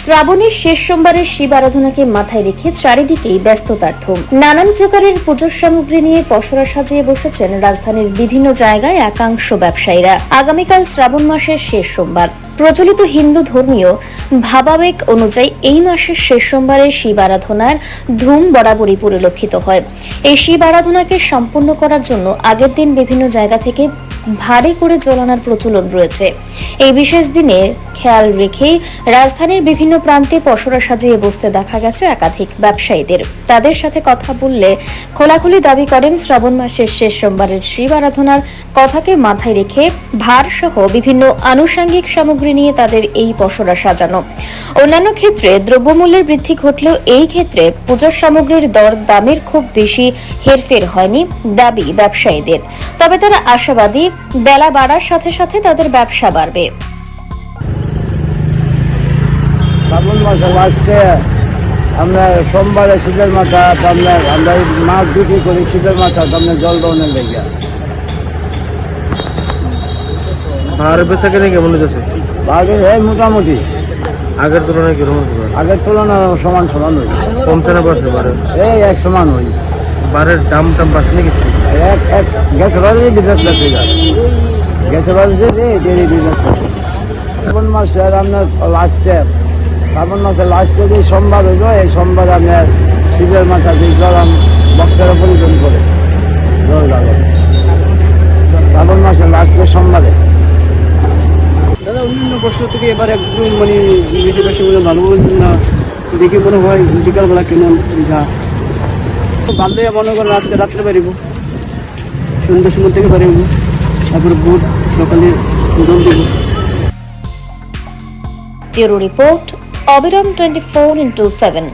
শ্রাবণের শেষ সোমবারের শিব আরাধনাকে মাথায় রেখে চারিদিকেই ব্যস্ততার ধুম। নানান প্রকারের পুজোর সামগ্রী নিয়ে পসরা সাজিয়ে বসেছেন রাজধানীর বিভিন্ন জায়গায় একাংশ ব্যবসায়ীরা। আগামীকাল শ্রাবণ মাসের শেষ সোমবার। প্রচলিত হিন্দু ধর্মীয় ভাবাবেগ অনুযায়ী এই মাসের শেষ সোমবারে শিব আরাধনার ধুম বরাবরই পরিলক্ষিত হয়। এই শিব আরাধনাকে সম্পন্ন করার জন্য আগের দিন বিভিন্ন জায়গা থেকে ভারী করে জ্বলানোর প্রচলন রয়েছে। এই বিশেষ দিনে খেয়াল রেখেই রাজধানীর বিভিন্ন প্রান্তে পসরা সাজিয়ে বসতে দেখা গেছে একাধিক ব্যবসায়ীদের। তাদের সাথে কথা বললে খোলাখুলি দাবি করেন শ্রাবণ মাসের শেষ সোমবারের শিব আরাধনার কথাকে মাথায় রেখে ভার সহ বিভিন্ন আনুষঙ্গিক সামগ্রী নিয়ে তাদের এই পসরা সাজানো। অন্যান্য ক্ষেত্রে দ্রব্যমূল্যের বৃদ্ধি ঘটলেও এই ক্ষেত্রে পুজোর সামগ্রীর দর দামের খুব বেশি হেরফের হয়নি দাবি ব্যবসায়ীদের। তবে তারা আশাবাদী বেলা বাড়ার সাথে সাথে তাদের ব্যবসা বাড়বে। শ্রাবণ মাসে লাস্টে আমরা সোমবারে শীতের মাথা আমরা মাছ বিক্রি করি শীতের মাথা আপনার জল দনের লেগে ভাড়া বেচা কেনে কেমন যাচ্ছে? ভাড়া এই মোটামুটি আগের তুলনায় কিরকম? আগের তুলনায় সমান সমান হই, কমছে না বাড়ছে? বাড়ে এই এক সমান হই। বাড়ের দাম বাড়ছে নাকি? এক গ্যাস বাড়ি বিজনেস লাগতে যায়, গ্যাস বাড়ি ডেলি বিজনেস করছে। শ্রাবণ মাসের আপনার লাস্টে শ্রাবণ মাসের লাস্টে যে সোমবার হইল, এই সোমবার আপনার শীতের মাথা দিয়ে গরম বক্তারা পরিধান করে জল লাগে শ্রাবণ মাসের লাস্টের সোমবারে। দাদা অন্যান্য বছর থেকে এবার একদম মানে বেশি বেশি ভালো বলছেন না, দেখে মনে হয় বিকালবেলা কেমন যা বান্ধে মনে করেন রাত্রে বেরিব, সন্ধ্যার সময় থেকে বেরিব, তারপরে বুধ সকালে জল দেব। ব্যুরো রিপোর্ট অবিরাম 24x7।